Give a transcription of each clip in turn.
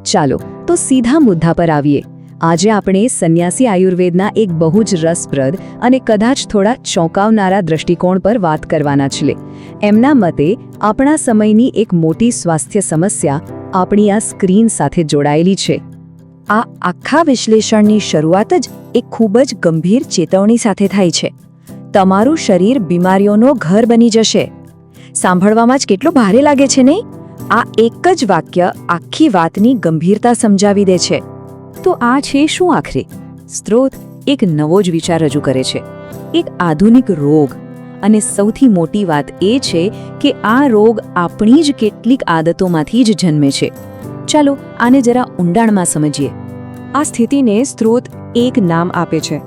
ચાલો તો સીધા મુદ્દા પર આવીએ. આજે આપણે સંન્યાસી આયુર્વેદના એક બહુ જ રસપ્રદ અને કદાચ થોડા ચોંકાવનારા દૃષ્ટિકોણ પર વાત કરવાના છીએ. એમના મતે આપણા સમયની એક મોટી સ્વાસ્થ્ય સમસ્યા આપણી આ સ્ક્રીન સાથે જોડાયેલી છે. આ આખા વિશ્લેષણની શરૂઆત જ એક ખૂબ જ ગંભીર ચેતવણી સાથે થાય છે. તમારું શરીર બીમારીઓનો ઘર બની જશે. સાંભળવામાં જ કેટલું ભારે લાગે છે નહીં? આ એક જ વાક્ય આખી વાતની ગંભીરતા સમજાવી દે છે. તો આ છે શું આખરે? સ્ત્રોત એક નવો જ વિચાર રજૂ કરે છે, એક આધુનિક રોગ. અને સૌથી મોટી વાત એ છે કે આ રોગ આપણી જ કેટલીક આદતોમાંથી જ જન્મે છે. ચાલો આને જરા ઊંડાણમાં સમજીએ. આ સ્થિતિને સ્ત્રોત એક નામ આપે છે,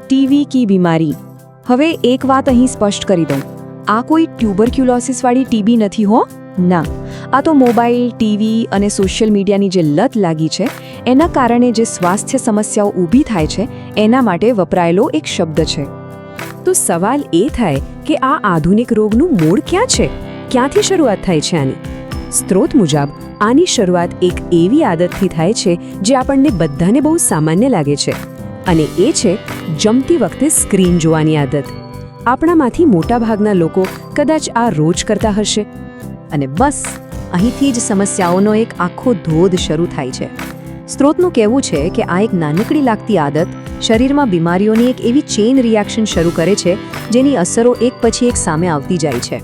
ટીવી કી બીમારી. હવે એક વાત અહીં સ્પષ્ટ કરી દઉં, આ કોઈ ટ્યુબરક્યુલોસિસવાળી ટીબી નથી હો. ના, આ તો મોબાઈલ, ટીવી અને સોશિયલ મીડિયાની જે લત લાગી છે એના કારણે જે સ્વાસ્થ્ય સમસ્યાઓ ઊભી થાય છે એના માટે વપરાયેલો એક શબ્દ છે. તો સવાલ એ થાય કે આ આધુનિક રોગનું મૂળ ક્યાં છે? ક્યાંથી શરૂઆત થાય છે આની? સ્ત્રોત મુજબ આની શરૂઆત એક એવી આદતથી થાય છે જે આપણને બધાને બહુ સામાન્ય લાગે છે, અને એ છે જમતી વખતે સ્ક્રીન જોવાની આદત. આપણામાંથી મોટાભાગના લોકો કદાચ આ રોજ કરતા હશે. અને બસ અહીંથી જ સમસ્યાઓનો એક આખો ધોધ શરૂ થાય છે. સ્ત્રોતનું કહેવું છે કે આ એક નાનકડી લાગતી આદત શરીરમાં બીમારીઓની એક એવી ચેઇન રિએક્શન શરૂ કરે છે જેની અસરો એક પછી એક સામે આવતી જાય છે.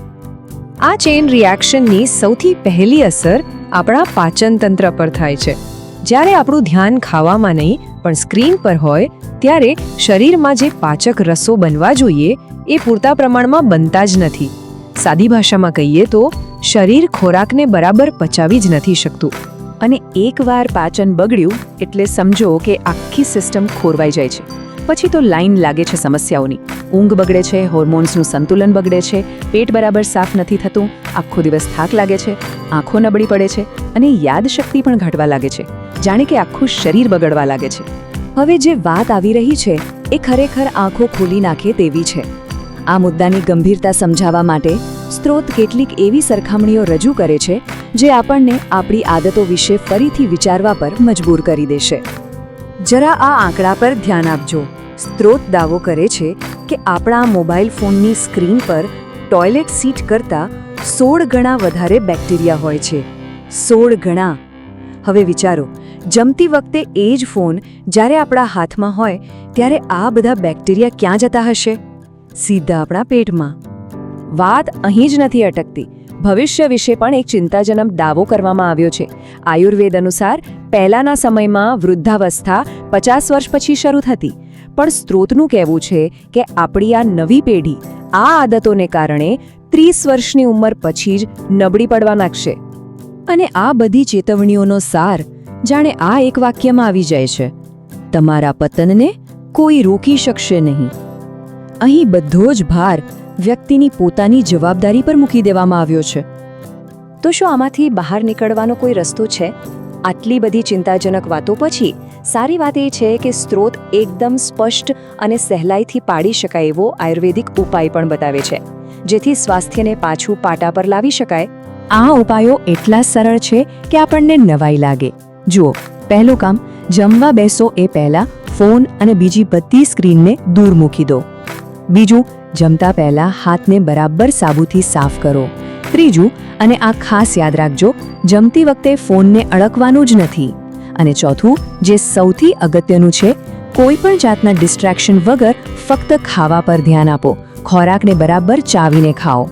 આ ચેઇન રિએક્શનની સૌથી પહેલી અસર આપણા પાચન તંત્ર પર થાય છે. જ્યારે આપણું ધ્યાન ખાવામાં નહીં પણ સ્ક્રીન પર હોય ત્યારે શરીરમાં જે પાચક રસો બનવા જોઈએ એ પૂરતા પ્રમાણમાં બનતા જ નથી. સાદી ભાષામાં કહીએ તો શરીર ખોરાકને બરાબર પચાવી જ નથી શકતું. અને એકવાર પાચન બગડ્યું એટલે સમજો કે આખી સિસ્ટમ ખોરવાઈ જાય છે. પછી તો લાઈન લાગે છે સમસ્યાઓની. ઊંઘ બગડે છે, હોર્મોન્સનું સંતુલન બગડે છે, પેટ બરાબર સાફ નથી થતું, આખો દિવસ થાક લાગે છે, આંખો નબળી પડે છે અને યાદશક્તિ પણ ઘટવા લાગે છે. જાણે કે આખું શરીર બગડવા લાગે છે. હવે જે વાત આવી રહી છે એ ખરેખર આંખો ખોલી નાખે તેવી છે. આ મુદ્દાની ગંભીરતા સમજાવવા માટે સ્ત્રોત કેટલીક એવી સરખામણીઓ રજૂ કરે છે જે આપણને આપણી આદતો વિશે ફરીથી વિચારવા પર મજબૂર કરી દેશે. જરા આ આંકડા પર ધ્યાન આપજો. સ્ત્રોત દાવો કરે છે કે આપણા મોબાઈલ ફોનની સ્ક્રીન પર ટોયલેટ સીટ કરતાં 16 ગણા વધારે બેક્ટેરિયા હોય છે. 16 ગણા! હવે વિચારો, જમતી વખતે એ જ ફોન જ્યારે આપણા હાથમાં હોય ત્યારે આ બધા બેક્ટેરિયા ક્યાં જતા હશે? સીધા આપણા પેટમાં. વાત અહીં જ નથી અટકતી. ભવિષ્ય વિશે પણ એક ચિંતાજનક દાવો કરવામાં આવ્યો છે. આયુર્વેદ અનુસાર પહેલાના સમયમાં વૃદ્ધાવસ્થા 50 વર્ષ પછી શરૂ થતી, પણ સ્ત્રોતનું કહેવું છે કે આપણી આ નવી પેઢી આ આદતોને કારણે 30 વર્ષની ઉંમર પછી જ નબળી પડવા લાગશે. અને આ બધી ચેતવણીઓનો સાર જાણે આ એક વાક્યમાં આવી જાય છે, તમારા પતનને કોઈ રોકી શકશે નહીં. અહીં બધો જ ભાર વ્યક્તિની પોતાની જવાબદારી પર મૂકી દેવામાં આવ્યો છે. તો શું આમાંથી બહાર નીકળવાનો કોઈ રસ્તો છે? આટલી બધી ચિંતાજનક વાતો પછી સારી વાત એ છે કે સ્ત્રોત એકદમ સ્પષ્ટ અને સહેલાઈથી પાડી શકાય એવો આયુર્વેદિક ઉપાય પણ બતાવે છે, જેથી સ્વાસ્થ્યને પાછું પાટા પર લાવી શકાય. આ ઉપાયો એટલા સરળ છે કે આપણને નવાઈ લાગે. જુઓ, પહેલું કામ, જમવા બેસો એ પહેલા ફોન અને બીજી બધી સ્ક્રીનને દૂર મૂકી દો. બીજું, જમતા પહેલા હાથને બરાબર સાબુથી સાફ કરો. ત્રીજું, અને આ ખાસ યાદ રાખજો, જમતી વખતે ફોનને અડકવાનું જ નથી. અને ચોથું, જે સૌથી અગત્યનું છે, કોઈ પણ જાતના ડિસ્ટ્રેક્શન વગર ફક્ત ખાવા પર ધ્યાન આપો. ખોરાકને બરાબર ચાવીને ખાઓ.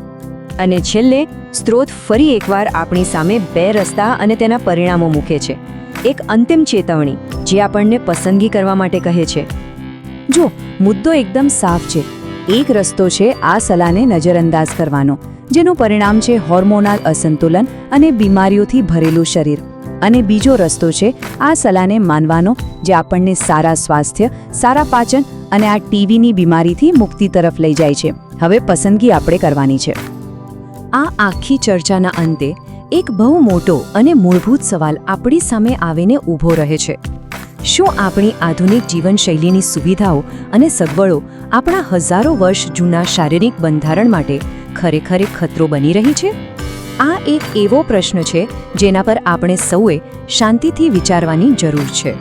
અને છેલ્લે સ્ત્રોત ફરી એકવાર આપણી સામે 2 રસ્તા અને તેના પરિણામો મૂકે છે. એક અંતિમ ચેતવણી જે આપણને પસંદગી કરવા માટે કહે છે. જો, મુદ્દો એકદમ સાફ છે. એક રસ્તો છે આ સલાહને નજરઅંદાજ કરવાનો, જેનું પરિણામ છે હોર્મોનલ અસંતુલન અને બીમારીઓથી ભરેલું શરીર. અને બીજો રસ્તો છે આ સલાહને માનવાનો, જે આપણને સારા સ્વાસ્થ્ય, સારા પાચન અને આ ટીવીની બીમારીથી મુક્તિ તરફ લઈ જાય છે. હવે પસંદગી આપણે કરવાની છે. આ આખી ચર્ચાના અંતે એક બહુ મોટો અને મૂળભૂત સવાલ આપણી સામે આવીને ઊભો રહે છે. શું આપણી આધુનિક જીવનશૈલીની સુવિધાઓ અને સગવડો આપણા હજારો વર્ષ જૂના શારીરિક બંધારણ માટે ખરેખર એક ખતરો બની રહી છે? આ એક એવો પ્રશ્ન છે જેના પર આપણે સૌએ શાંતિથી વિચારવાની જરૂર છે.